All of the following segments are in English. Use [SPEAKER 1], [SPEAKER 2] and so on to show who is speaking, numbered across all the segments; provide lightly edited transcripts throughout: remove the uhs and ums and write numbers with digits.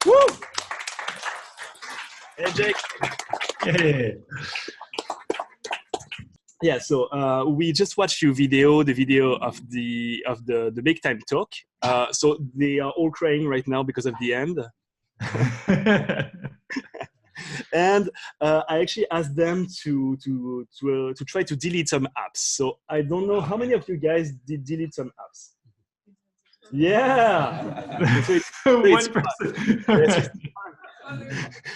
[SPEAKER 1] Woo! Hey, Jake.
[SPEAKER 2] Hey.
[SPEAKER 1] Yeah, so we just watched your video, the video of the big time talk. So they are all crying right now because of the end. And I actually asked them to try to delete some apps. So I don't know how many of you guys did delete some apps. Yeah.
[SPEAKER 2] One person.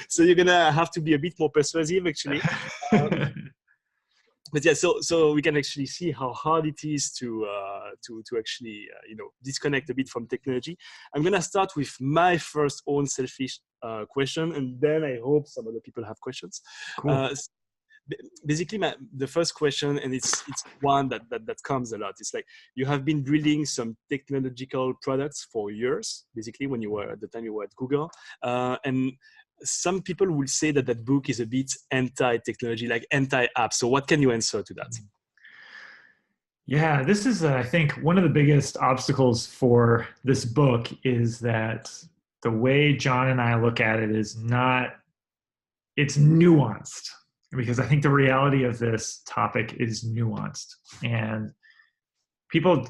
[SPEAKER 1] So you're gonna have to be a bit more persuasive, actually. But yeah, so we can actually see how hard it is to actually disconnect a bit from technology. I'm gonna start with my first own selfish question, and then I hope some other people have questions.
[SPEAKER 2] Cool.
[SPEAKER 1] Basically, the first question, and it's one that comes a lot. It's like you have been building some technological products for years. Basically, when you were at the time you were at Google, and some people will say that book is a bit anti-technology, like anti-app. So what can you answer to that?
[SPEAKER 2] Yeah, this is, I think, one of the biggest obstacles for this book is that the way John and I look at it is it's nuanced, because I think the reality of this topic is nuanced. And people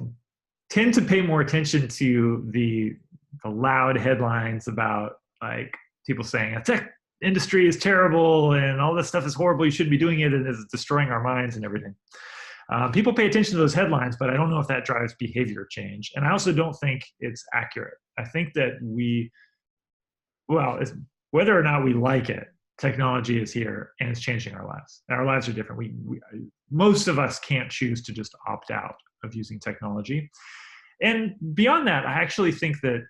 [SPEAKER 2] tend to pay more attention to the loud headlines about, like, people saying a tech industry is terrible and all this stuff is horrible, you shouldn't be doing it, and it's destroying our minds and everything. People pay attention to those headlines, but I don't know if that drives behavior change. And I also don't think it's accurate. I think that whether or not we like it, technology is here and it's changing our lives. And our lives are different. Most of us can't choose to just opt out of using technology. And beyond that, I actually think that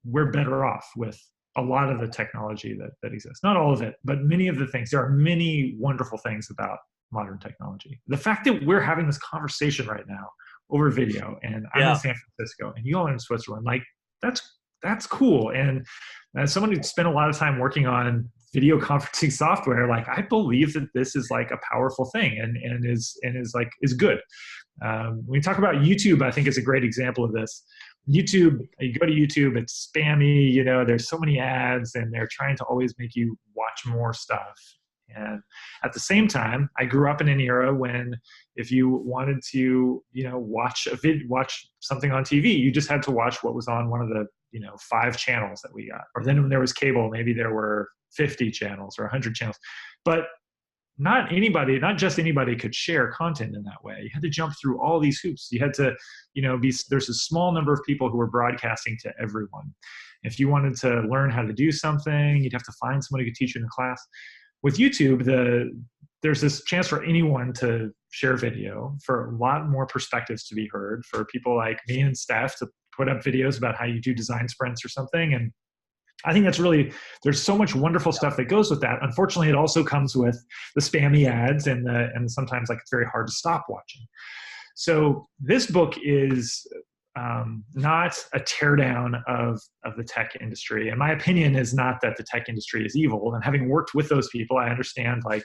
[SPEAKER 2] we're better off with a lot of the technology that exists. Not all of it, but many of the things. There are many wonderful things about modern technology. The fact that we're having this conversation right now over video, and I'm in San Francisco and you all are in Switzerland, like that's cool. And as someone who spent a lot of time working on video conferencing software, like, I believe that this is like a powerful thing and is good. When we talk about YouTube, I think it's a great example of this. YouTube, you go to YouTube, it's spammy, there's so many ads and they're trying to always make you watch more stuff. And at the same time, I grew up in an era when if you wanted to, watch something on TV, you just had to watch what was on one of the, 5 channels that we got. Or then when there was cable, maybe there were 50 channels or 100 channels. But not just anybody could share content in that way. You had to jump through all these hoops. You had to, there's a small number of people who were broadcasting to everyone. If you wanted to learn how to do something, you'd have to find somebody who could teach you in a class. With YouTube, there's this chance for anyone to share video, for a lot more perspectives to be heard, for people like me and Steph to put up videos about how you do design sprints or something. And I think there's so much wonderful stuff that goes with that. Unfortunately, it also comes with the spammy ads and sometimes, like, it's very hard to stop watching. So this book is not a teardown of the tech industry. And my opinion is not that the tech industry is evil. And having worked with those people, I understand, like,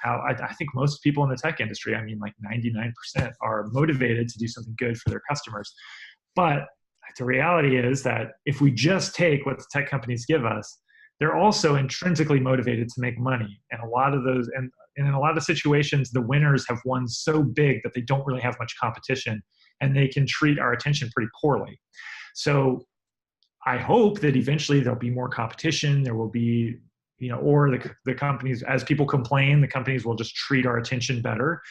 [SPEAKER 2] how I think most people in the tech industry, I mean, like 99% are motivated to do something good for their customers. But the reality is that if we just take what the tech companies give us, they're also intrinsically motivated to make money. And a lot of those, and in a lot of situations, the winners have won so big that they don't really have much competition and they can treat our attention pretty poorly. So I hope that eventually there'll be more competition. There will be, or the companies, as people complain, the companies will just treat our attention better.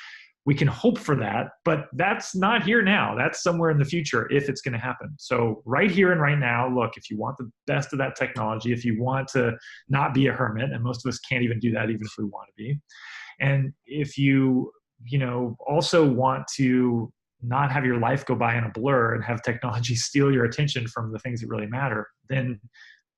[SPEAKER 2] We can hope for that, but that's not here now. That's somewhere in the future if it's going to happen. So right here and right now, look, if you want the best of that technology, if you want to not be a hermit, and most of us can't even do that even if we want to be, and if you, also want to not have your life go by in a blur and have technology steal your attention from the things that really matter, then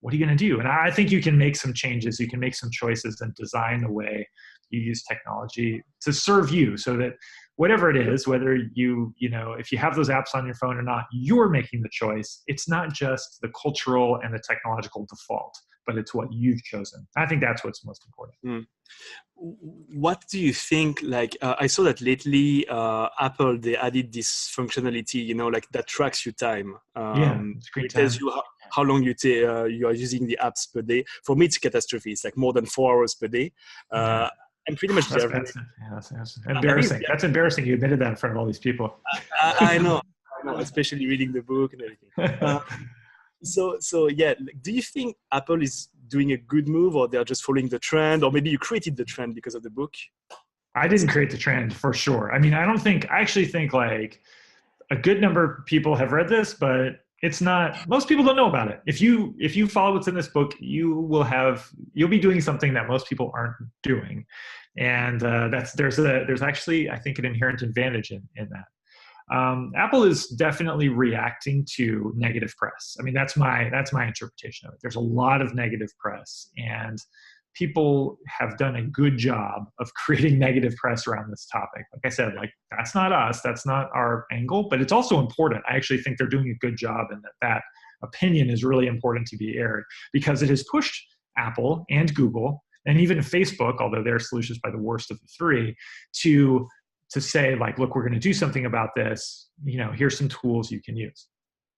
[SPEAKER 2] what are you going to do? And I think you can make some changes. You can make some choices and design the way you use technology to serve you, so that whatever it is, whether if you have those apps on your phone or not, you're making the choice. It's not just the cultural and the technological default, but it's what you've chosen. I think that's what's most important.
[SPEAKER 1] What do you think? Like, I saw that lately, Apple, they added this functionality, like that tracks your time.
[SPEAKER 2] It's great.
[SPEAKER 1] It tells you how long you are using the apps per day. For me, it's a catastrophe. It's like more than 4 hours per day. I'm pretty much there.
[SPEAKER 2] That's embarrassing. That's embarrassing. You admitted that in front of all these people.
[SPEAKER 1] I know, especially reading the book and everything. So yeah, do you think Apple is doing a good move, or they're just following the trend, or maybe you created the trend because of the book?
[SPEAKER 2] I didn't create the trend for sure. I mean, I actually think like a good number of people have read this, but it's not, most people don't know about it. If you follow what's in this book, you'll be doing something that most people aren't doing. And there's actually, I think, an inherent advantage in that. Apple is definitely reacting to negative press. I mean, that's my interpretation of it. There's a lot of negative press, and people have done a good job of creating negative press around this topic. Like I said, like that's not us, that's not our angle, but it's also important. I actually think they're doing a good job, and that opinion is really important to be aired, because it has pushed Apple and Google and even Facebook, although their solution is by the worst of the three, to say like, look, we're going to do something about this. Here's some tools you can use.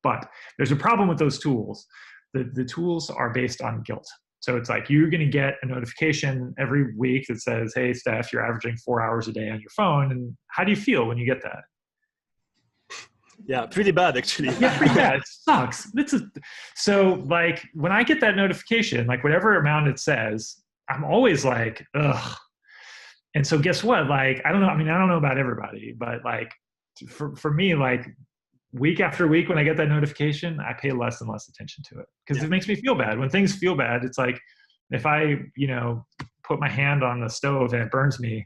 [SPEAKER 2] But there's a problem with those tools. The tools are based on guilt. So it's like you're going to get a notification every week that says, hey, Steph, you're averaging 4 hours a day on your phone. And how do you feel when you get that?
[SPEAKER 1] Yeah, pretty bad, actually.
[SPEAKER 2] Yeah, pretty bad. It sucks. So like when I get that notification, like whatever amount it says, I'm always like, ugh. And so guess what? Like, I don't know. I mean, I don't know about everybody, but like for me, like week after week, when I get that notification, I pay less and less attention to it, because it makes me feel bad. When things feel bad, it's like if I, put my hand on the stove and it burns me,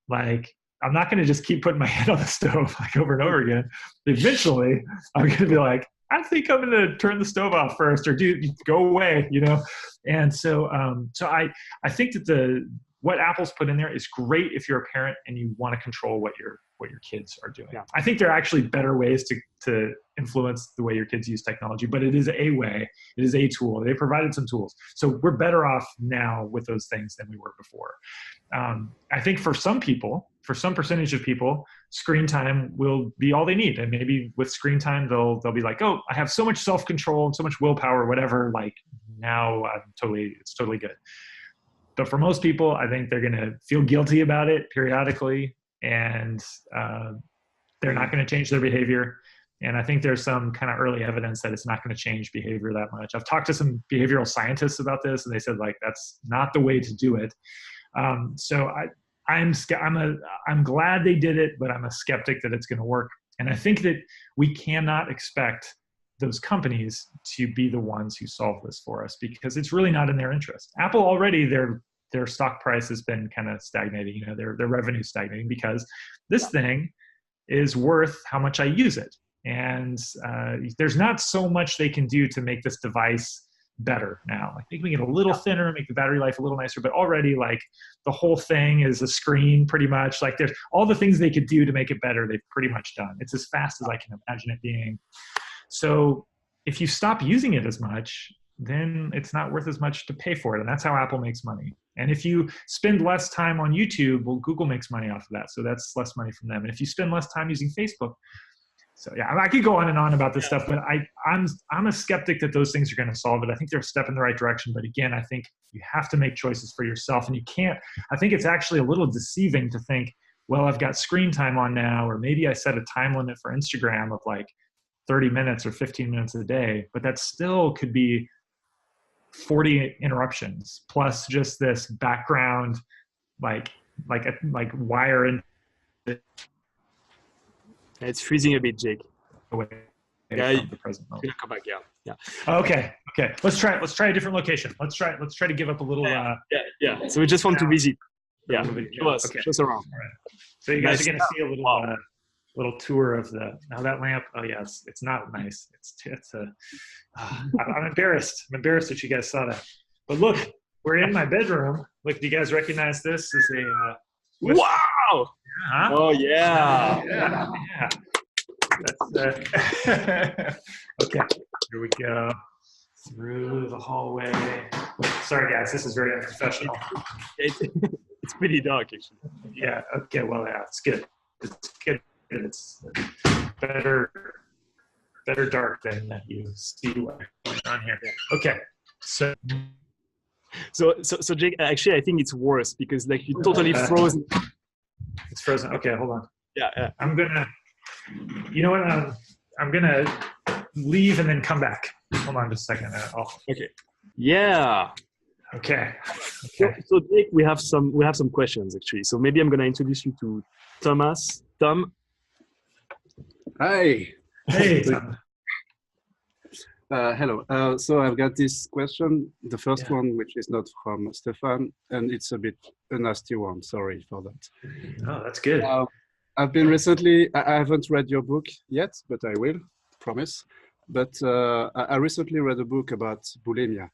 [SPEAKER 2] like I'm not going to just keep putting my hand on the stove like over and over again. Eventually, I'm going to be like, I think I'm going to turn the stove off first, or go away, And so, I think that what Apple's put in there is great if you're a parent and you want to control what your kids are doing. Yeah. I think there are actually better ways to influence the way your kids use technology, but it is a way, it is a tool. They provided some tools. So we're better off now with those things than we were before. I think for some percentage of people, screen time will be all they need. And maybe with screen time, they'll be like, oh, I have so much self-control and so much willpower, whatever, like now it's totally good. But for most people, I think they're going to feel guilty about it periodically, and they're not going to change their behavior. And I think there's some kind of early evidence that it's not going to change behavior that much. I've talked to some behavioral scientists about this, and they said like that's not the way to do it. So I'm glad they did it, but I'm a skeptic that it's going to work. And I think that we cannot expect those companies to be the ones who solve this for us, because it's really not in their interest. Apple already, their stock price has been kind of stagnating, their revenue stagnating, because this thing is worth how much I use it. And there's not so much they can do to make this device better now. I think we get a little thinner, make the battery life a little nicer, but already like the whole thing is a screen pretty much. Like there's all the things they could do to make it better, they've pretty much done. It's as fast as I can imagine it being. So if you stop using it as much, then it's not worth as much to pay for it. And that's how Apple makes money. And if you spend less time on YouTube, well, Google makes money off of that. So that's less money from them. And if you spend less time using Facebook, so yeah, I could go on and on about this stuff, but I'm a skeptic that those things are going to solve it. I think they're a step in the right direction. But again, I think you have to make choices for yourself, and you can't, I think it's actually a little deceiving to think, well, I've got screen time on now, or maybe I set a time limit for Instagram of like 30 minutes or 15 minutes a day, but that still could be 40 interruptions plus just this background, like wire in.
[SPEAKER 1] It's freezing a bit, Jake.
[SPEAKER 2] Away
[SPEAKER 1] yeah,
[SPEAKER 2] from the present moment.
[SPEAKER 1] Come back. Yeah.
[SPEAKER 2] Okay. Let's try a different location. Let's try to give up a little.
[SPEAKER 1] Yeah. So we just want to visit. Yeah. Show us around.
[SPEAKER 2] All right. So you guys are going to see a little little tour of now that lamp. Oh yes, it's not nice. I'm embarrassed. I'm embarrassed that you guys saw that. But look, we're in my bedroom. Look, do you guys recognize this as a?
[SPEAKER 1] Wow!
[SPEAKER 2] Huh?
[SPEAKER 1] Oh yeah.
[SPEAKER 2] Yeah. That's okay. Here we go. Through the hallway. Sorry guys, this is very unprofessional.
[SPEAKER 1] It's pretty dark actually.
[SPEAKER 2] Yeah. Okay. Well, yeah, it's good. It's good. It's better dark than you see. on here.
[SPEAKER 1] Yeah.
[SPEAKER 2] Okay. So
[SPEAKER 1] So Jake, actually, I think it's worse because like you totally froze.
[SPEAKER 2] it's frozen. Okay, hold on.
[SPEAKER 1] Yeah.
[SPEAKER 2] I'm gonna, you know what? I'm gonna leave and then come back. Hold on just a second.
[SPEAKER 1] Okay. Yeah.
[SPEAKER 2] Okay.
[SPEAKER 1] So Jake, we have some questions actually. So maybe I'm gonna introduce you to Thomas. Tom.
[SPEAKER 3] Hi.
[SPEAKER 2] Hey, Tom.
[SPEAKER 3] Hello. So I've got this question, the first
[SPEAKER 2] Yeah.
[SPEAKER 3] one, which is not from Stefan, and it's a bit a nasty one. Sorry for that.
[SPEAKER 2] Oh, that's good.
[SPEAKER 3] I've been recently, I haven't read your book yet, but I will, promise. But I recently read a book about bulimia,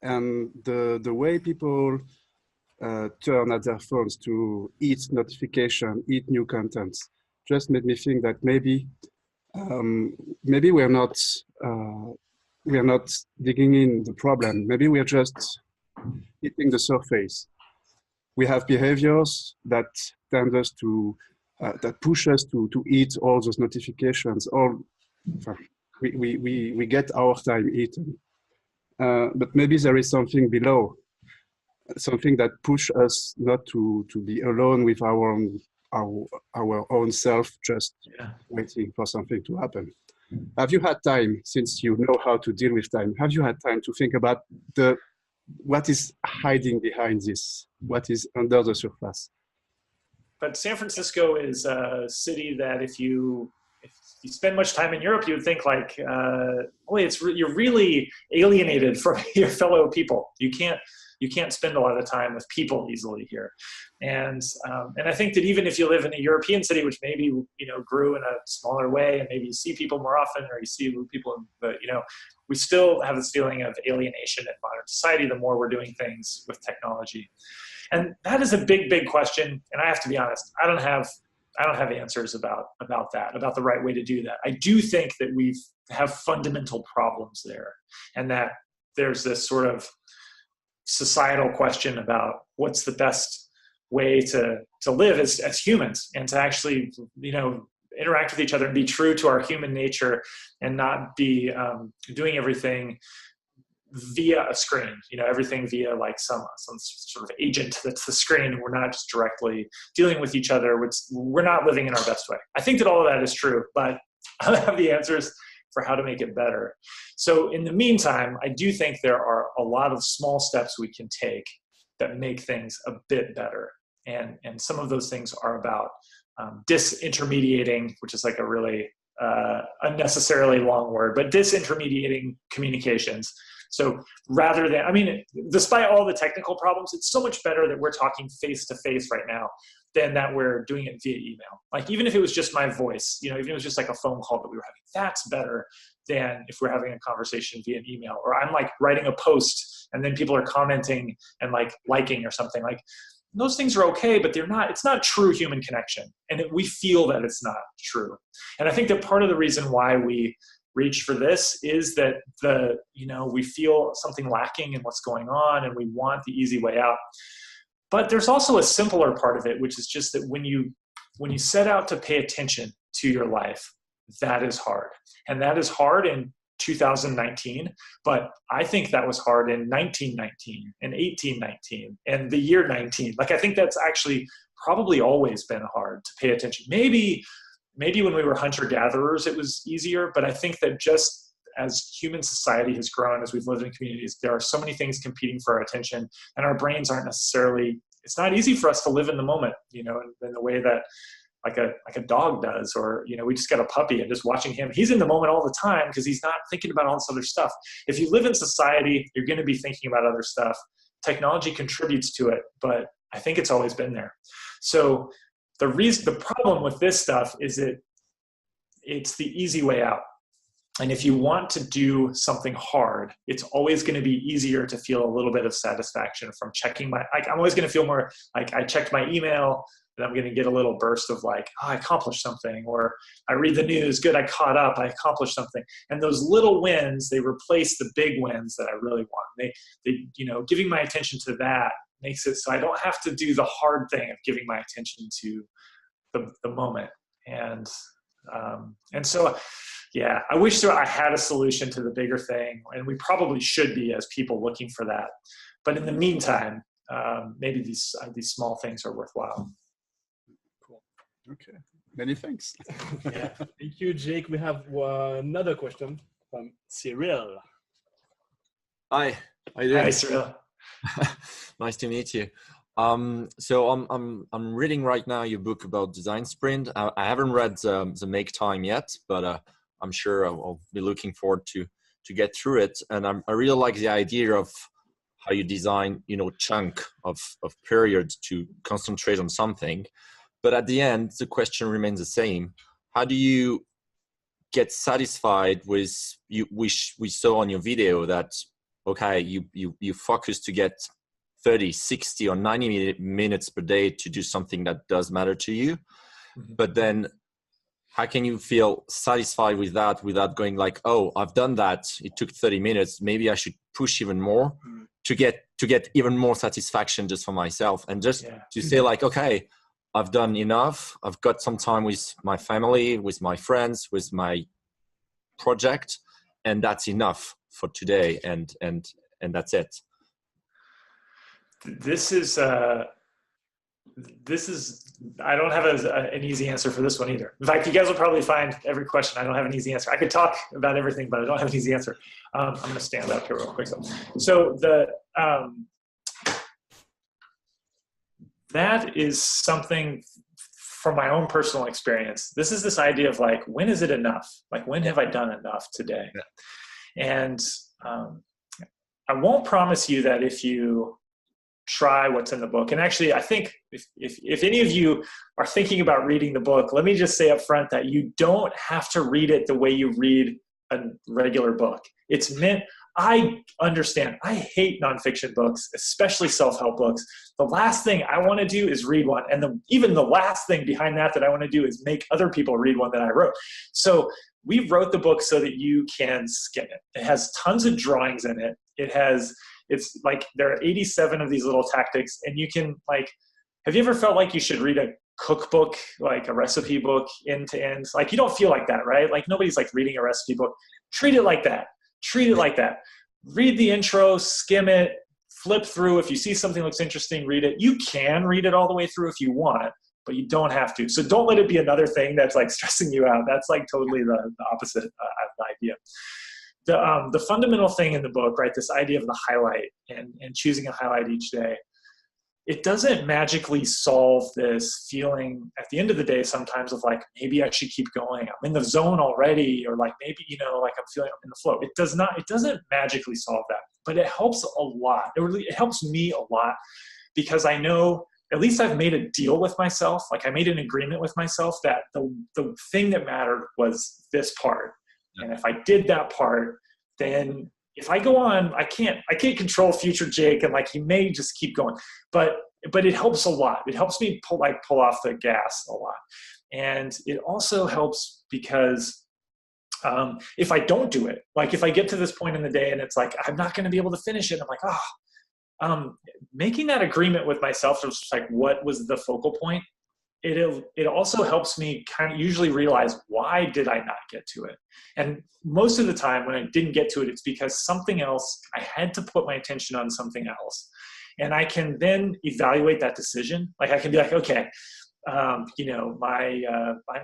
[SPEAKER 3] and the way people turn at their phones to eat notification, eat new content, just made me think that maybe we're not digging in the problem. Maybe we're just hitting the surface. We have behaviors that tend us to, that push us to eat all those notifications. We get our time eaten. But maybe there is something below, something that push us not to be alone with our own self, just waiting for something to happen. Have you had time, since you know how to deal with time, have you had time to think about what is hiding behind this? What is under the surface?
[SPEAKER 2] But San Francisco is a city that if you spend much time in Europe, you would think like, boy, you're really alienated from your fellow people. You can't spend a lot of time with people easily here. And I think that even if you live in a European city, which maybe, grew in a smaller way and maybe you see people more often or you see people, but, we still have this feeling of alienation in modern society the more we're doing things with technology. And that is a big, big question. And I have to be honest, I don't have answers about that, about the right way to do that. I do think that we have fundamental problems there and that there's this sort of societal question about what's the best way to live as humans and to actually, interact with each other and be true to our human nature and not be doing everything via a screen, everything via like some sort of agent that's the screen. And we're not just directly dealing with each other. We're not living in our best way. I think that all of that is true, but I don't have the answers for how to make it better. So in the meantime, I do think there are a lot of small steps we can take that make things a bit better. And some of those things are about disintermediating, which is like a really unnecessarily long word, but disintermediating communications. So rather than, despite all the technical problems, it's so much better that we're talking face to face right now than that we're doing it via email. Like even if it was just my voice, even if it was just like a phone call that we were having, that's better than if we're having a conversation via an email, or I'm like writing a post and then people are commenting and like liking or something. Like those things are okay, but it's not true human connection. And we feel that it's not true. And I think that part of the reason why we reach for this is that we feel something lacking in what's going on and we want the easy way out. But there's also a simpler part of it, which is just that when you set out to pay attention to your life, that is hard. And that is hard in 2019, but I think that was hard in 1919 and 1819 and the year 19. Like I think that's actually probably always been hard to pay attention. Maybe when we were hunter-gatherers, it was easier, but I think that just as human society has grown, as we've lived in communities, there are so many things competing for our attention, and our brains aren't necessarily, it's not easy for us to live in the moment, in the way that like a dog does, or, we just got a puppy and just watching him, he's in the moment all the time because he's not thinking about all this other stuff. If you live in society, you're going to be thinking about other stuff. Technology contributes to it, but I think it's always been there. So the problem with this stuff is it's the easy way out. And if you want to do something hard, it's always going to be easier to feel a little bit of satisfaction from checking I'm always going to feel more like I checked my email, and I'm going to get a little burst of like, oh, I accomplished something, or I read the news, good, I caught up, I accomplished something. And those little wins, they replace the big wins that I really want. They giving my attention to that makes it so I don't have to do the hard thing of giving my attention to the moment. And so Yeah, I wish I had a solution to the bigger thing, and we probably should be as people looking for that. But in the meantime, maybe these small things are worthwhile.
[SPEAKER 3] Cool. Okay. Many thanks.
[SPEAKER 1] Yeah. Thank you, Jake. We have another question from Cyril.
[SPEAKER 4] Hi. How you doing?
[SPEAKER 2] Hi, Cyril.
[SPEAKER 4] Nice to meet you. So I'm reading right now your book about design sprint. I haven't read the Make Time yet, but I'm sure I'll be looking forward to get through it. And I really like the idea of how you design, chunk of periods to concentrate on something. But at the end, the question remains the same. How do you get satisfied with we saw on your video that, okay, you focus to get 30, 60 or 90 minutes per day to do something that does matter to you. Mm-hmm. But then how can you feel satisfied with that without going like, oh, I've done that. It took 30 minutes. Maybe I should push even more to get even more satisfaction just for myself, and just to say like, okay, I've done enough. I've got some time with my family, with my friends, with my project, and that's enough for today. And that's it.
[SPEAKER 2] This is I don't have an easy answer for this one either. In fact, you guys will probably find every question I don't have an easy answer. I could talk about everything, but I don't have an easy answer. I'm going to stand up here real quick. So that is something from my own personal experience. This is this idea of like, when is it enough? Like, when have I done enough today? Yeah. And I won't promise you that if you try what's in the book. And actually, I think if any of you are thinking about reading the book, let me just say up front that you don't have to read it the way you read a regular book. It's meant, I understand, I hate nonfiction books, especially self-help books. The last thing I want to do is read one. And even the last thing behind that I want to do is make other people read one that I wrote. So we wrote the book so that you can skim it. It has tons of drawings in it. It's like there are 87 of these little tactics, and you can like, have you ever felt like you should read a cookbook, like a recipe book end to end? Like you don't feel like that, right? Like nobody's like reading a recipe book. Treat it like that. Treat it like that. Read the intro, skim it, flip through. If you see something looks interesting, read it. You can read it all the way through if you want, but you don't have to. So don't let it be another thing that's like stressing you out. That's like totally the opposite of the idea. The fundamental thing in the book, right, this idea of the highlight and choosing a highlight each day, it doesn't magically solve this feeling at the end of the day sometimes of like, maybe I should keep going. I'm in the zone already, or like maybe, like I'm feeling I'm in the flow. It doesn't magically solve that, but it helps a lot. It helps me a lot because I know at least I've made a deal with myself. Like I made an agreement with myself that the thing that mattered was this part. And if I did that part, then if I go on, I can't control future Jake, and like he may just keep going. But it helps a lot. It helps me pull off the gas a lot. And it also helps because if I don't do it, like if I get to this point in the day and it's like I'm not going to be able to finish it, I'm like, making that agreement with myself of like what was the focal point. It also helps me kind of usually realize, why did I not get to it? And most of the time when I didn't get to it, it's because something else, I had to put my attention on something else. And I can then evaluate that decision. Like I can be like, okay,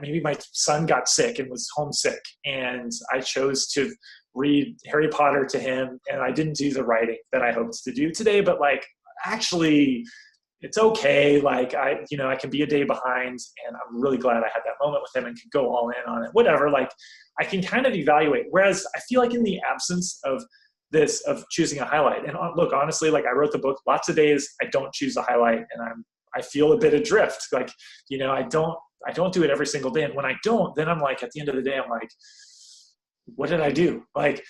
[SPEAKER 2] maybe my son got sick and was homesick, and I chose to read Harry Potter to him, and I didn't do the writing that I hoped to do today, but like, actually, it's okay. Like I can be a day behind, and I'm really glad I had that moment with him and could go all in on it, whatever. Like I can kind of evaluate. Whereas I feel like in the absence of this, of choosing a highlight, and look, honestly, like I wrote the book, lots of days I don't choose a highlight and I feel a bit adrift. Like, I don't do it every single day. And when I don't, then I'm like, at the end of the day, I'm like, what did I do? Like,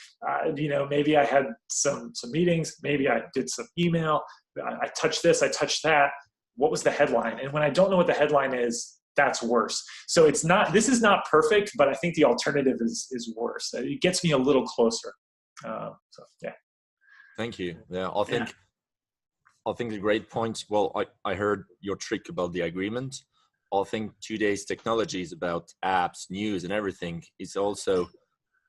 [SPEAKER 2] maybe I had some meetings, maybe I did some email, I touched this, I touched that. What was the headline? And when I don't know what the headline is, that's worse. So this is not perfect, but I think the alternative is worse. It gets me a little closer. Yeah.
[SPEAKER 4] Thank you. Yeah, I think the great point. Well, I heard your trick about the agreement. I think today's technology is about apps, news, and everything. It's also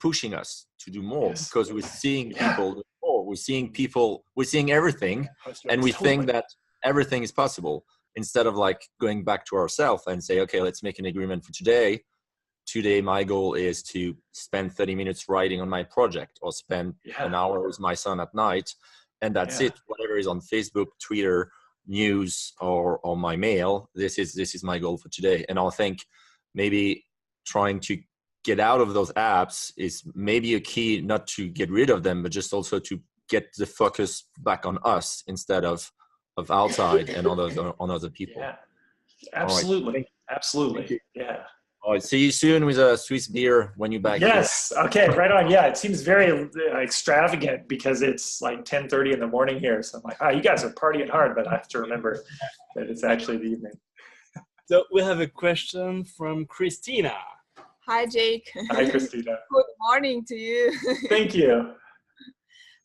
[SPEAKER 4] pushing us to do more,
[SPEAKER 2] Yes.
[SPEAKER 4] because we're seeing
[SPEAKER 2] Yeah.
[SPEAKER 4] people do more. We're seeing everything, and we
[SPEAKER 2] Totally.
[SPEAKER 4] think that everything is possible, instead of like going back to ourselves and say, okay, let's make an agreement for today. Today, my goal is to spend 30 minutes writing on my project, or spend an hour with my son at night. And that's it. Whatever is on Facebook, Twitter, news, or my mail, this is my goal for today. And I think maybe trying to get out of those apps is maybe a key, not to get rid of them, but just also to get the focus back on us instead of outside and on other people.
[SPEAKER 2] Yeah, absolutely.
[SPEAKER 4] Right.
[SPEAKER 2] Absolutely. Yeah.
[SPEAKER 4] All right. See you soon with a Swiss beer when you're back.
[SPEAKER 2] Yes. Here. Okay. Right on. Yeah. It seems very extravagant because it's like 10:30 in the morning here. So I'm like, oh, you guys are partying hard, but I have to remember that it's actually the evening.
[SPEAKER 1] So we have a question from Christina.
[SPEAKER 5] Hi, Jake.
[SPEAKER 2] Hi, Christina.
[SPEAKER 5] Good morning to you.
[SPEAKER 2] Thank you.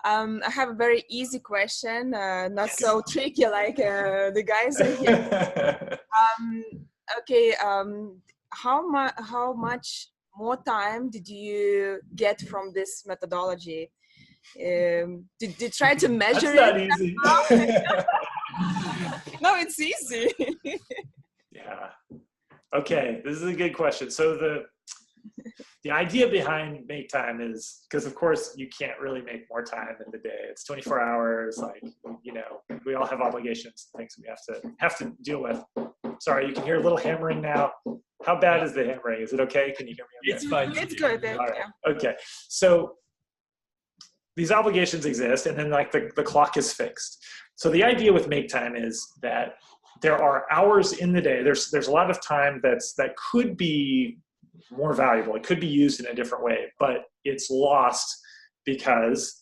[SPEAKER 5] I have a very easy question, not so tricky like the guys are here. Okay. How much more time did you get from this methodology? Did you try to measure
[SPEAKER 2] That's
[SPEAKER 5] it?
[SPEAKER 2] not easy.
[SPEAKER 5] No, it's easy.
[SPEAKER 2] Yeah. Okay, this is a good question. So the idea behind make time is, because of course you can't really make more time in the day. It's 24 hours. Like, you know, we all have obligations and things we have to deal with. Sorry, you can hear a little hammering now. How bad is the hammering? Is it okay? Can you hear me? Okay?
[SPEAKER 1] It's fine.
[SPEAKER 5] It's good.
[SPEAKER 2] All right. Okay. So these obligations exist, and then like the clock is fixed. So the idea with make time is that there are hours in the day. There's a lot of time that could be more valuable. It could be used in a different way, but it's lost because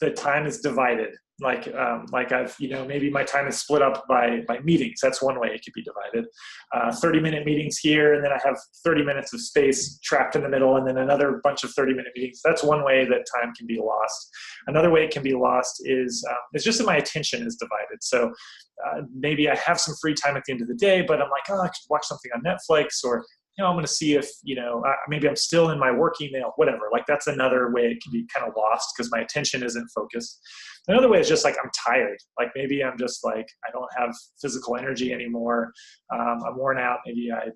[SPEAKER 2] the time is divided. Like I've, you know, maybe my time is split up by meetings. That's one way it could be divided. 30-minute meetings here, and then I have 30 minutes of space trapped in the middle, and then another bunch of 30-minute meetings. That's one way that time can be lost. Another way it can be lost is just that my attention is divided. So maybe I have some free time at the end of the day, but I'm like, oh, I could watch something on Netflix, or you know, I'm going to see if, you know, maybe I'm still in my work email, whatever. Like that's another way it can be kind of lost because my attention isn't focused. Another way is just like I'm tired. Like maybe I'm just like, I don't have physical energy anymore. I'm worn out. Maybe I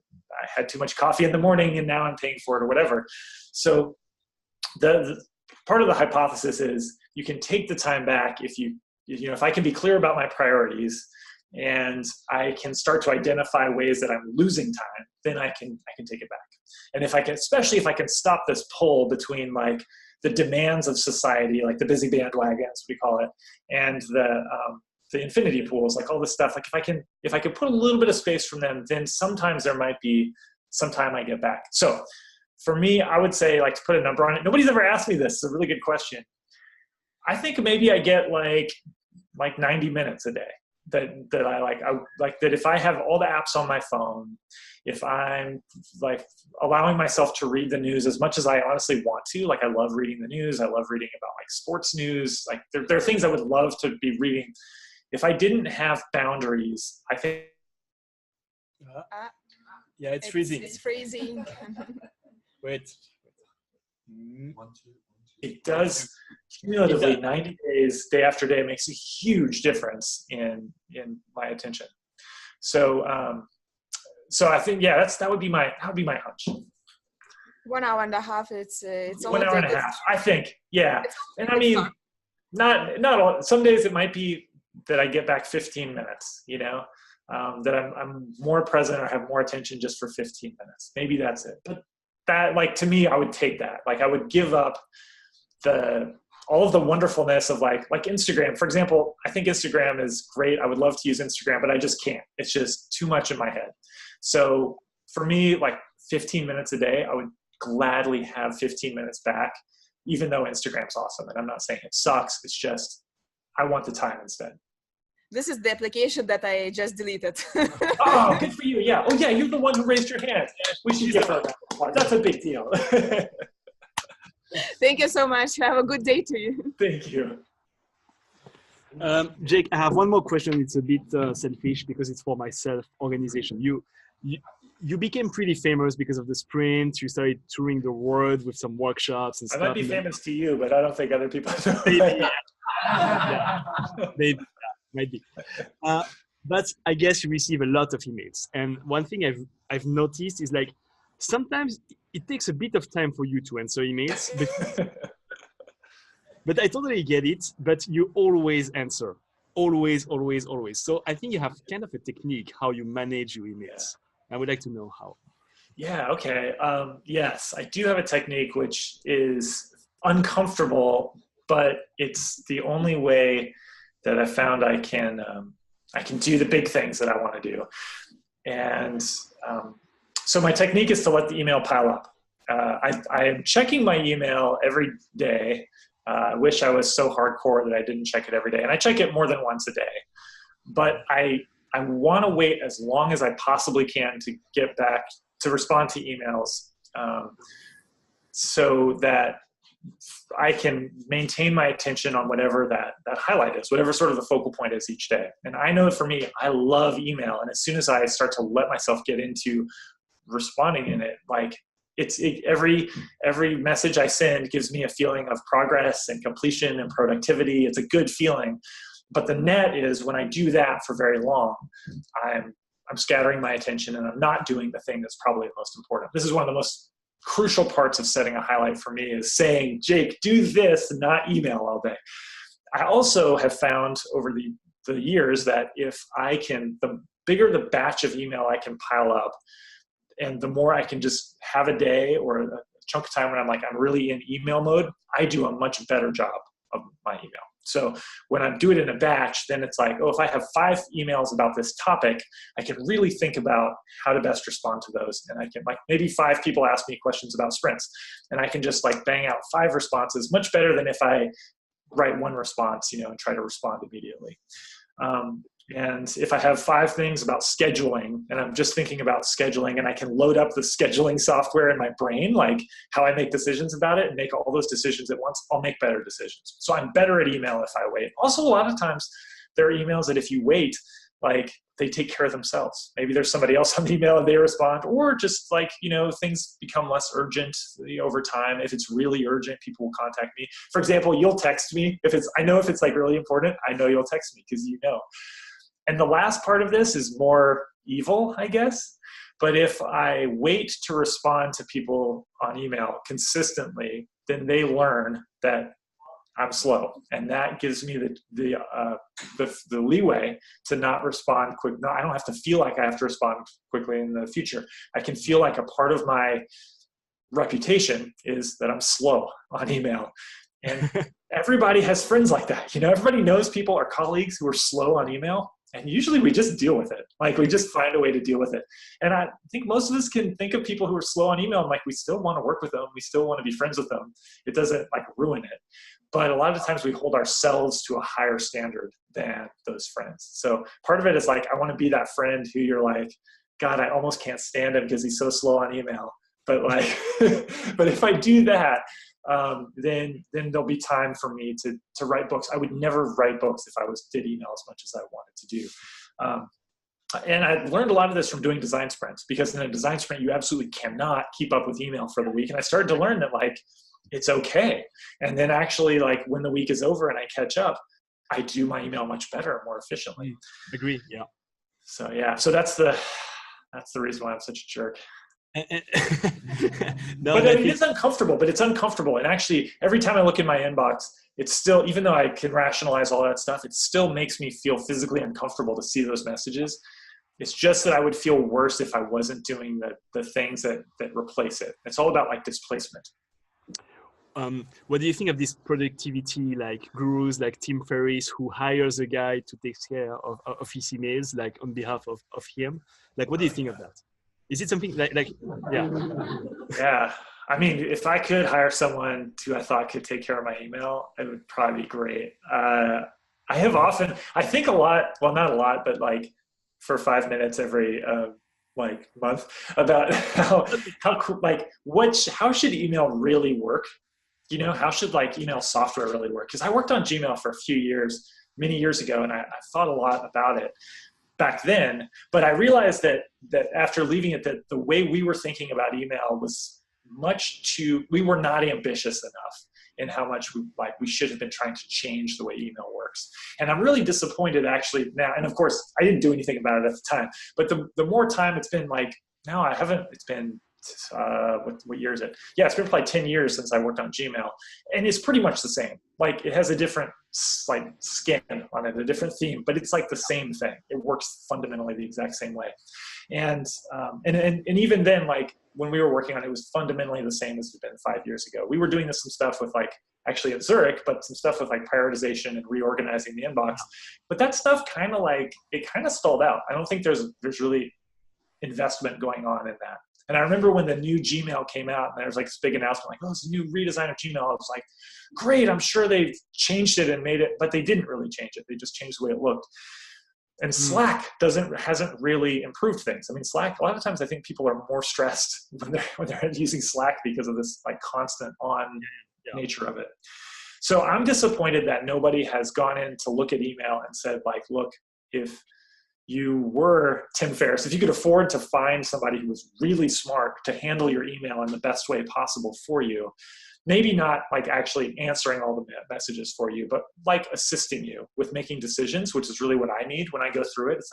[SPEAKER 2] had too much coffee in the morning and now I'm paying for it or whatever. So the part of the hypothesis is you can take the time back if if I can be clear about my priorities, and I can start to identify ways that I'm losing time, then I can take it back. And if I can, especially if I can stop this pull between like the demands of society, like the busy bandwagons, we call it, and the infinity pools, like all this stuff. Like if I can put a little bit of space from them, then sometimes there might be some time I get back. So for me, I would say, like, to put a number on it, nobody's ever asked me this. It's a really good question. I think maybe I get like 90 minutes a day. That I like that if I have all the apps on my phone, if I'm like allowing myself to read the news as much as I honestly want to, like I love reading the news, I love reading about like sports news, like there are things I would love to be reading. If I didn't have boundaries, I think
[SPEAKER 1] yeah, it's freezing.
[SPEAKER 5] It's freezing.
[SPEAKER 1] Wait.
[SPEAKER 2] it does cumulatively 90 days, day after day, makes a huge difference in my attention. So I think, yeah, that would be my hunch.
[SPEAKER 5] 1 hour and a half. It's
[SPEAKER 2] 1 hour and a half, I think. Yeah. And I mean, not all, some days it might be that I get back 15 minutes, you know, that I'm more present or have more attention just for 15 minutes. Maybe that's it. But that, like, to me, I would take that. Like, I would give up all of the wonderfulness of like Instagram. For example, I think Instagram is great. I would love to use Instagram, but I just can't. It's just too much in my head. So for me, like 15 minutes a day, I would gladly have 15 minutes back, even though Instagram's awesome. And I'm not saying it sucks. It's just, I want the time instead.
[SPEAKER 5] This is the application that I just deleted.
[SPEAKER 2] Oh, good for you. Yeah. Oh, yeah. You're the one who raised your hand. We should give her that. That's a big deal.
[SPEAKER 5] Thank you so much. Have a good day to you.
[SPEAKER 2] Thank you.
[SPEAKER 1] Jake, I have one more question. It's a bit selfish because it's for my self-organization. you became pretty famous because of the sprint. You started touring the world with some workshops and
[SPEAKER 2] I
[SPEAKER 1] stuff.
[SPEAKER 2] might be famous to you, but I don't think other people know.
[SPEAKER 1] Maybe, yeah, maybe, might be. But I guess you receive a lot of emails. And one thing I've noticed is like sometimes it takes a bit of time for you to answer emails, but I totally get it. But you always answer, always, always, always. So I think you have kind of a technique how you manage your emails. I would like to know how.
[SPEAKER 2] Yeah, okay. Yes, I do have a technique which is uncomfortable, but it's the only way that I found I can do the big things that I want to do. And so my technique is to let the email pile up. I am checking my email every day. I wish I was so hardcore that I didn't check it every day. And I check it more than once a day. But I want to wait as long as I possibly can to get back to respond to emails, so that I can maintain my attention on whatever that highlight is, whatever sort of the focal point is each day. And I know for me, I love email. And as soon as I start to let myself get into responding in it, like every message I send gives me a feeling of progress and completion and productivity. It's a good feeling. But the net is when I do that for very long, I'm scattering my attention and I'm not doing the thing that's probably the most important. This is one of the most crucial parts of setting a highlight for me, is saying, Jake, do this, not email all day. I also have found over the years that if I can, the bigger the batch of email I can pile up, and the more I can just have a day or a chunk of time when I'm really in email mode, I do a much better job of my email. So when I do it in a batch, then it's like, oh, if I have 5 emails about this topic, I can really think about how to best respond to those. And I can, maybe 5 people ask me questions about sprints, and I can just bang out 5 responses, much better than if I write 1 response, and try to respond immediately. And if I have 5 things about scheduling, and I'm just thinking about scheduling, and I can load up the scheduling software in my brain, like how I make decisions about it, and make all those decisions at once, I'll make better decisions. So I'm better at email if I wait. Also, a lot of times there are emails that if you wait, they take care of themselves. Maybe there's somebody else on the email and they respond, or just things become less urgent over time. If it's really urgent, people will contact me. For example, you'll text me if it's really important. I know you'll text me because you know. And the last part of this is more evil, I guess. But if I wait to respond to people on email consistently, then they learn that I'm slow, and that gives me the leeway to not respond quick. No, I don't have to feel like I have to respond quickly in the future. I can feel like a part of my reputation is that I'm slow on email. And everybody has friends like that. Everybody knows people or colleagues who are slow on email. And usually we just deal with it. We just find a way to deal with it. And I think most of us can think of people who are slow on email, and we still want to work with them. We still want to be friends with them. It doesn't ruin it. But a lot of times we hold ourselves to a higher standard than those friends. So part of it is I want to be that friend who you're like, God, I almost can't stand him because he's so slow on email. But but if I do that, then there'll be time for me to write books. I would never write books if I did email as much as I wanted to do. And I learned a lot of this from doing design sprints, because in a design sprint, you absolutely cannot keep up with email for the week. And I started to learn that it's okay. And then actually when the week is over and I catch up, I do my email much better and more efficiently.
[SPEAKER 1] Agree. Yeah.
[SPEAKER 2] So yeah, so that's the reason why I'm such a jerk.
[SPEAKER 1] No,
[SPEAKER 2] but it's uncomfortable, and actually every time I look in my inbox, it's still, even though I can rationalize all that stuff, it still makes me feel physically uncomfortable to see those messages. It's just that I would feel worse if I wasn't doing the things that replace it. It's all about displacement.
[SPEAKER 1] What do you think of this productivity gurus like Tim Ferriss, who hires a guy to take care of his emails on behalf of him? What do you think of that? Is it something yeah?
[SPEAKER 2] Yeah. I mean, if I could hire someone who I thought could take care of my email, it would probably be great. I think a lot, well, not a lot, but for 5 minutes every month about how should email really work? How should email software really work? Because I worked on Gmail for a few years, many years ago, and I thought a lot about it. back then. But I realized that after leaving it, that the way we were thinking about email was we were not ambitious enough in how much we should have been trying to change the way email works. And I'm really disappointed actually now. And of course, I didn't do anything about it at the time. But the more time it's been now I haven't, it's been, what year is it? Yeah, it's been probably 10 years since I worked on Gmail. And it's pretty much the same. It has a different skin on it, a different theme, but it's the same thing. It works fundamentally the exact same way. And even then, when we were working on it, it was fundamentally the same as it had been 5 years ago. We were doing some stuff with actually at Zurich, but some stuff with prioritization and reorganizing the inbox. But that stuff kind of stalled out. I don't think there's really investment going on in that. And I remember when the new Gmail came out and there was this big announcement it's a new redesign of Gmail. I was like, great, I'm sure they've changed it and made it, but they didn't really change it. They just changed the way it looked. And Slack hasn't really improved things. I mean, Slack, a lot of times I think people are more stressed when they're using Slack because of this constant on nature of it. So I'm disappointed that nobody has gone in to look at email and said look, if you were Tim Ferriss, if you could afford to find somebody who was really smart to handle your email in the best way possible for you, maybe not actually answering all the messages for you, but assisting you with making decisions, which is really what I need when I go through it. It's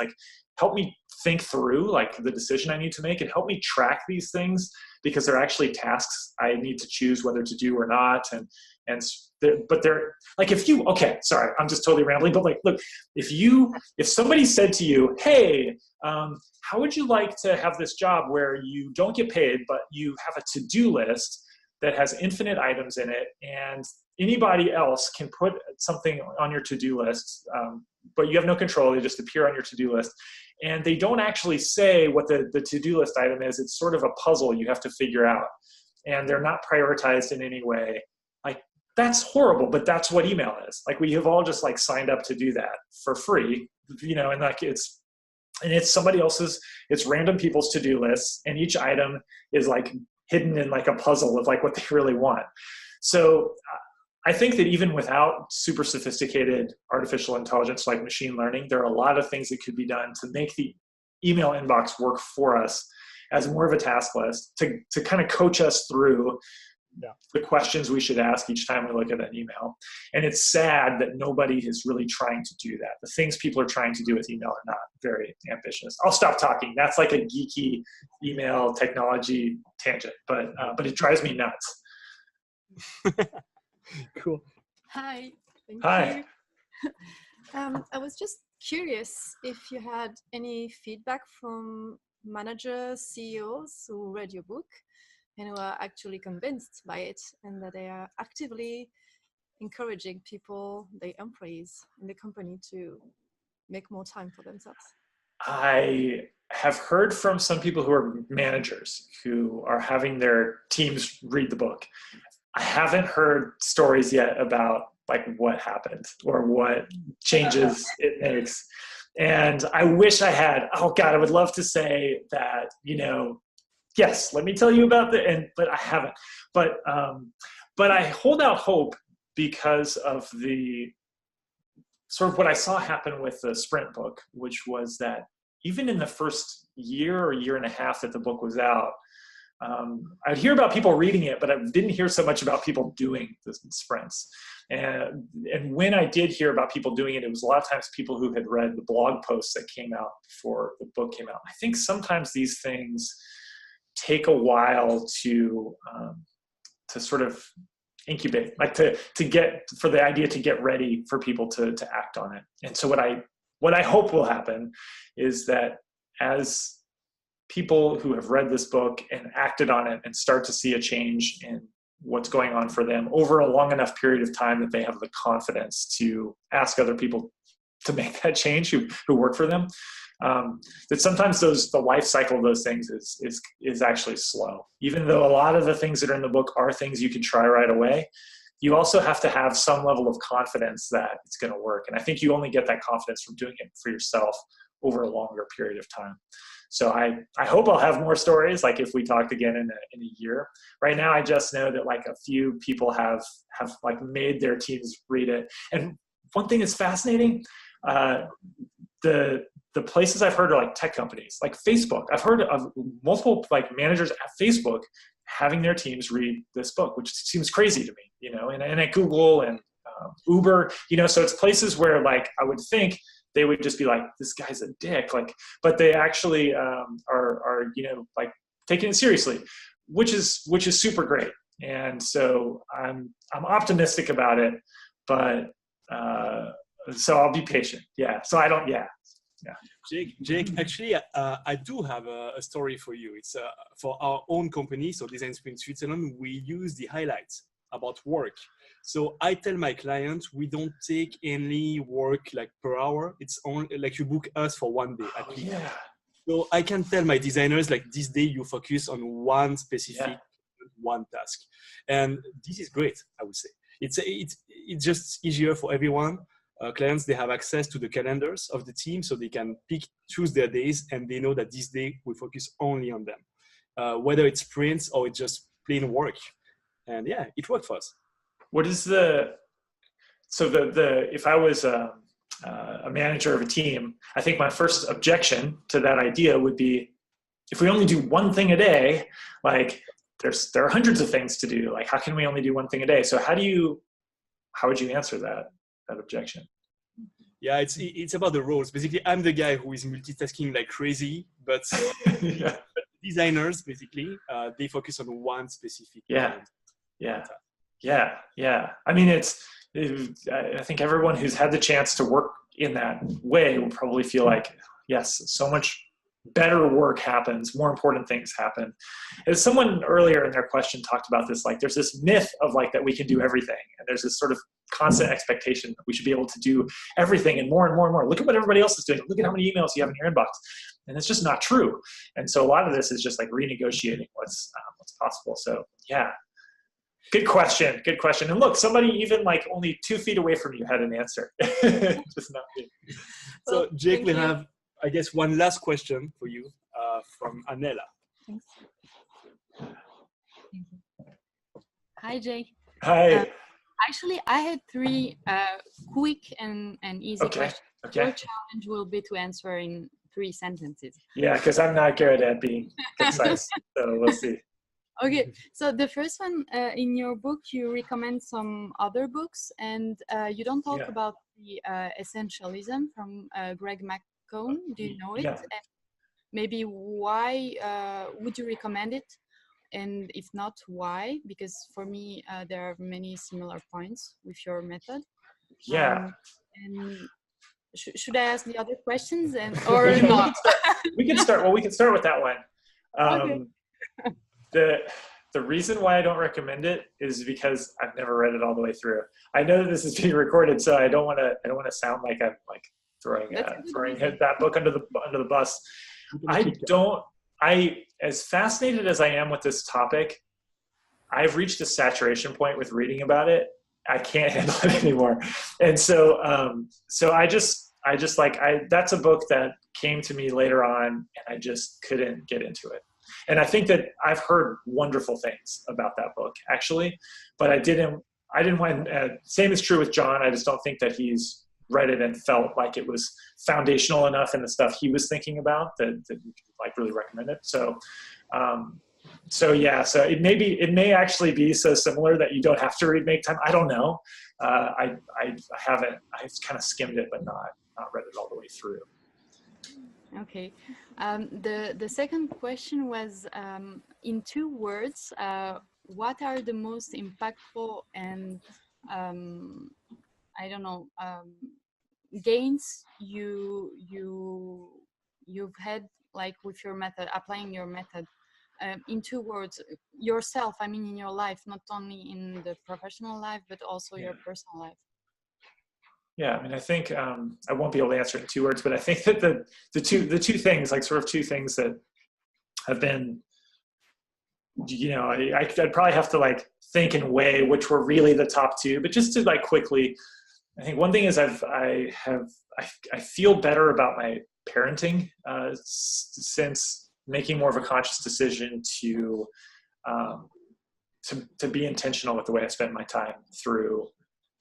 [SPEAKER 2] help me think through the decision I need to make and help me track these things because they're actually tasks I need to choose whether to do or not. But they're okay, sorry, I'm just totally rambling, but look, if somebody said to you, hey, how would you like to have this job where you don't get paid, but you have a to-do list that has infinite items in it, and anybody else can put something on your to-do list, but you have no control, they just appear on your to-do list, and they don't actually say what the to-do list item is. It's sort of a puzzle you have to figure out, and they're not prioritized in any way. That's horrible, but that's what email is. We have all just signed up to do that for free, and it's somebody else's, it's random people's to-do lists, and each item is hidden in a puzzle of what they really want. So I think that even without super sophisticated artificial intelligence like machine learning, there are a lot of things that could be done to make the email inbox work for us as more of a task list, to kind of coach us through the questions we should ask each time we look at an email. And it's sad that nobody is really trying to do that. The things people are trying to do with email are not very ambitious. I'll stop talking. That's a geeky email technology tangent, but it drives me nuts.
[SPEAKER 1] Cool.
[SPEAKER 6] Hi.
[SPEAKER 2] Hi.
[SPEAKER 6] I was just curious if you had any feedback from managers, CEOs who read your book and who are actually convinced by it, and that they are actively encouraging people, their employees in the company, to make more time for themselves.
[SPEAKER 2] I have heard from some people who are managers who are having their teams read the book. I haven't heard stories yet about what happened or what changes it makes. And I wish I had. Oh God, I would love to say that, yes, let me tell you about but I haven't. But I hold out hope because of the sort of what I saw happen with the Sprint book, which was that even in the first year or year and a half that the book was out, I'd hear about people reading it, but I didn't hear so much about people doing the sprints. And when I did hear about people doing it, it was a lot of times people who had read the blog posts that came out before the book came out. I think sometimes these things take a while to sort of incubate, to get, for the idea to get ready for people to act on it. And so what I hope will happen is that as people who have read this book and acted on it and start to see a change in what's going on for them over a long enough period of time that they have the confidence to ask other people to make that change who work for them, that sometimes the life cycle of those things is actually slow. Even though a lot of the things that are in the book are things you can try right away, you also have to have some level of confidence that it's going to work. And I think you only get that confidence from doing it for yourself over a longer period of time. So I hope I'll have more stories, like if we talked again in a year. Right now, I just know that like a few people have like made their teams read it. And one thing that's fascinating, the the places I've heard are like tech companies, like Facebook. I've heard of multiple like managers at Facebook having their teams read this book, which seems crazy to me, you know, and at Google and Uber, you know, so it's places where like I would think they would just be like, this guy's a dick, like, but they actually are, you know, like taking it seriously, which is super great. And so I'm optimistic about it, but so I'll be patient. Yeah. So I don't. Yeah.
[SPEAKER 1] Jake, actually, I do have a story for you. It's for our own company, so Design Sprint Switzerland. We use the highlights about work. So I tell my clients we don't take any work like per hour. It's only like you book us for 1 day at least.
[SPEAKER 2] Yeah.
[SPEAKER 1] So I can tell my designers like this day you focus on one specific one task, and this is great. I would say it's just easier for everyone. Clients, they have access to the calendars of the team, so they can choose their days, and they know that this day we focus only on them, whether it's sprints or it's just plain work. And yeah, it worked for us.
[SPEAKER 2] What is if I was a manager of a team, I think my first objection to that idea would be, if we only do one thing a day, like there are hundreds of things to do. Like, how can we only do one thing a day? So how would you answer that objection?
[SPEAKER 1] Yeah, it's about the roles. Basically, I'm the guy who is multitasking like crazy, but
[SPEAKER 2] Yeah.
[SPEAKER 1] designers, basically, they focus on one specific.
[SPEAKER 2] Yeah. I mean, I think everyone who's had the chance to work in that way will probably feel like, yes, so much better work happens, more important things happen. As someone earlier in their question talked about this, like there's this myth of like that we can do everything, and there's this sort of constant expectation that we should be able to do everything and more and more and more. Look at what everybody else is doing. Look at how many emails you have in your inbox, and it's just not true. And so a lot of this is just like renegotiating what's possible. So yeah, good question. And look, somebody even like only 2 feet away from you had an answer. Just not me.
[SPEAKER 1] So Jake, we have, I guess, one last question for you from Anela.
[SPEAKER 7] Thanks. Hi, Jake.
[SPEAKER 2] Hi.
[SPEAKER 7] Actually, I had 3 quick and easy questions. Your challenge will be to answer in 3 sentences.
[SPEAKER 2] Yeah, because I'm not good at being concise. So we'll see.
[SPEAKER 7] Okay, so the first one, in your book, you recommend some other books, and you don't talk about the Essentialism from Greg McCone. Do you know it?
[SPEAKER 2] Yeah.
[SPEAKER 7] And maybe why would you recommend it? And if not, why? Because for me, there are many similar points with your method.
[SPEAKER 2] Yeah.
[SPEAKER 7] And should I ask the other questions or not?
[SPEAKER 2] We can start. Well, we can start with that one.
[SPEAKER 7] Okay.
[SPEAKER 2] The reason why I don't recommend it is because I've never read it all the way through. I know that this is being recorded, so I don't want to sound like I'm like throwing that book under the bus. As fascinated as I am with this topic, I've reached a saturation point with reading about it. I can't handle it anymore. And so that's a book that came to me later on, and I just couldn't get into it. And I think that I've heard wonderful things about that book, actually, but I didn't want, same is true with John. I just don't think that he's read it and felt like it was foundational enough in the stuff he was thinking about that we could like really recommend it. So it may actually be so similar that you don't have to read Make Time. I don't know. I've kind of skimmed it, but not read it all the way through.
[SPEAKER 7] Okay. The second question was, in 2 words, what are the most impactful and I don't know, gains you've had like with your method, applying your method? In 2 words, yourself, I mean in your life, not only in the professional life, but also your personal life.
[SPEAKER 2] Yeah, I mean, I think I won't be able to answer it in 2 words, but I think that the two things, like sort of 2 things that have been, you know, I'd probably have to like think and weigh which were really the top 2, but just to like quickly, I think one thing is I feel better about my parenting since making more of a conscious decision to be intentional with the way I spend my time through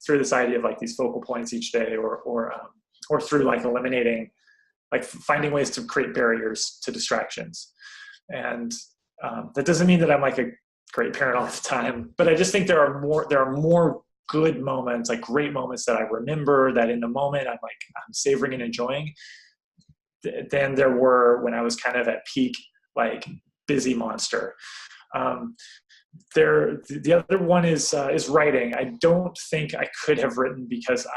[SPEAKER 2] this idea of like these focal points each day, or through like eliminating like finding ways to create barriers to distractions. And that doesn't mean that I'm like a great parent all the time, but I just think there are more good moments, like great moments that I remember that in the moment I'm savoring and enjoying than there were when I was kind of at peak, like busy monster. The other one is writing. I don't think I could have written because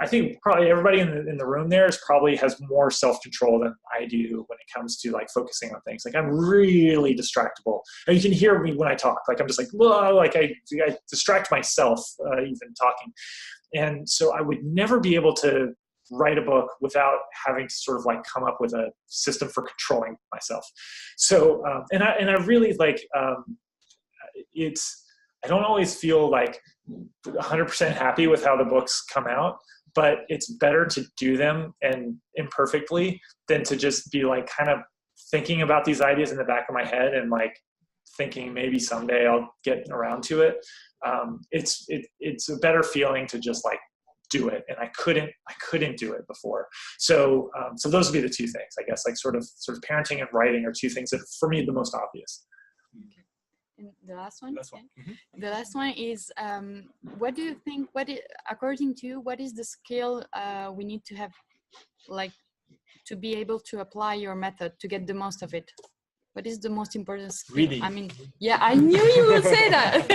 [SPEAKER 2] I think probably everybody in the room there has more self-control than I do when it comes to like focusing on things. Like I'm really distractible. And you can hear me when I talk. Like I'm just like, whoa, like I distract myself even talking. And so I would never be able to write a book without having to sort of like come up with a system for controlling myself. So and I really like I don't always feel like 100% happy with how the books come out, but it's better to do them and imperfectly than to just be like kind of thinking about these ideas in the back of my head and like thinking maybe someday I'll get around to it. It's a better feeling to just like do it, and I couldn't do it before. So those would be the two things, I guess, like sort of parenting and writing are two things that for me the most obvious.
[SPEAKER 7] And the last one?
[SPEAKER 1] Last one. Mm-hmm.
[SPEAKER 7] The last one is, what do you think, according to you, what is the skill we need to have, like, to be able to apply your method, to get the most of it? What is the most important skill?
[SPEAKER 1] Reading.
[SPEAKER 7] I mean, yeah, I knew you would say that.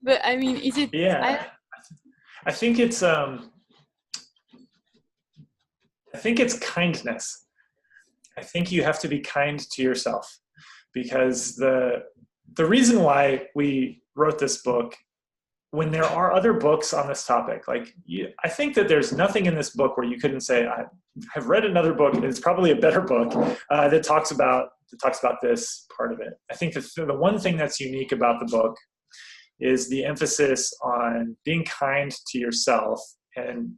[SPEAKER 7] But I mean, is it...
[SPEAKER 2] Yeah, I think it's kindness. I think you have to be kind to yourself. Because the reason why we wrote this book, when there are other books on this topic, like I think that there's nothing in this book where you couldn't say, I've read another book, and it's probably a better book that talks about this part of it. I think the one thing that's unique about the book is the emphasis on being kind to yourself and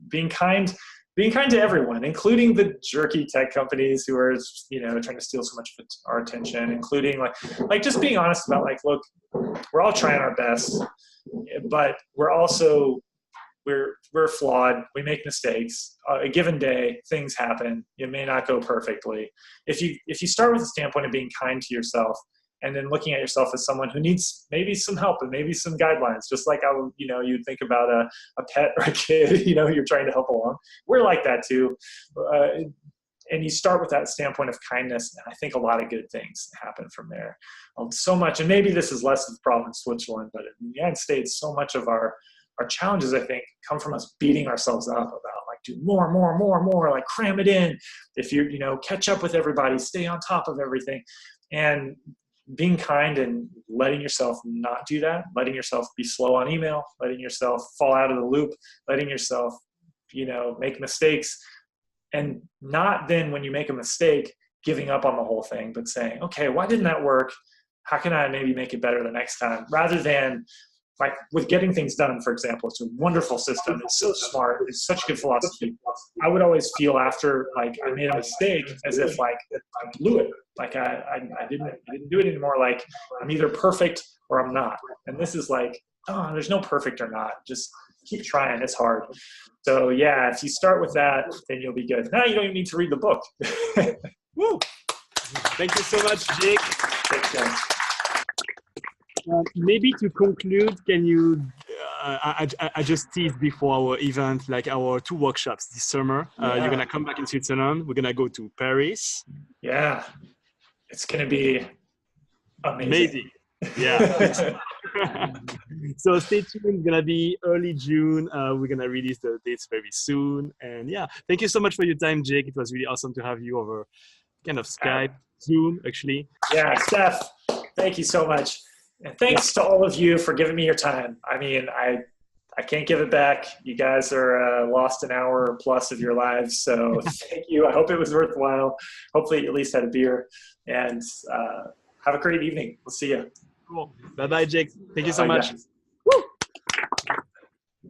[SPEAKER 2] being kind to everyone, including the jerky tech companies who are, trying to steal so much of our attention, including like just being honest about like, look, we're all trying our best, but we're flawed. We make mistakes. A given day, things happen. It may not go perfectly. If you start with the standpoint of being kind to yourself, and then looking at yourself as someone who needs maybe some help and maybe some guidelines, just like you'd think about a pet or a kid, you're trying to help along. We're like that too. And you start with that standpoint of kindness, and I think a lot of good things happen from there. So much, and maybe this is less of a problem in Switzerland, but in the United States, so much of our challenges, I think, come from us beating ourselves up about like do more, like cram it in. If you catch up with everybody, stay on top of everything. And being kind and letting yourself not do that, letting yourself be slow on email, letting yourself fall out of the loop, letting yourself, make mistakes, and not then when you make a mistake, giving up on the whole thing, but saying, okay, why didn't that work? How can I maybe make it better the next time? Rather than like with getting things done, for example, it's a wonderful system. It's so smart. It's such good philosophy. I would always feel after like I made a mistake as if like I blew it. Like I didn't do it anymore. Like I'm either perfect or I'm not. And this is like, oh, there's no perfect or not. Just keep trying. It's hard. So yeah, if you start with that, then you'll be good. Now you don't even need to read the book.
[SPEAKER 1] Woo! Thank you so much, Jake.
[SPEAKER 2] Thanks, guys.
[SPEAKER 1] Maybe to conclude, can you, I just teased before our event, like our 2 workshops this summer.
[SPEAKER 2] Yeah.
[SPEAKER 1] You're going to come back in Switzerland. We're going to go to Paris.
[SPEAKER 2] Yeah. It's going to be amazing.
[SPEAKER 1] Yeah. So stay tuned. It's going to be early June. We're going to release the dates very soon. And yeah, thank you so much for your time, Jake. It was really awesome to have you over kind of Skype, Zoom, actually.
[SPEAKER 2] Yeah, Steph, thank you so much. And thanks to all of you for giving me your time. I mean, I can't give it back. You guys are lost an hour plus of your lives. So thank you. I hope it was worthwhile. Hopefully you at least had a beer. And have a great evening. We'll see you.
[SPEAKER 1] Cool. Bye-bye, Jake. Thank you so much.
[SPEAKER 2] Guys.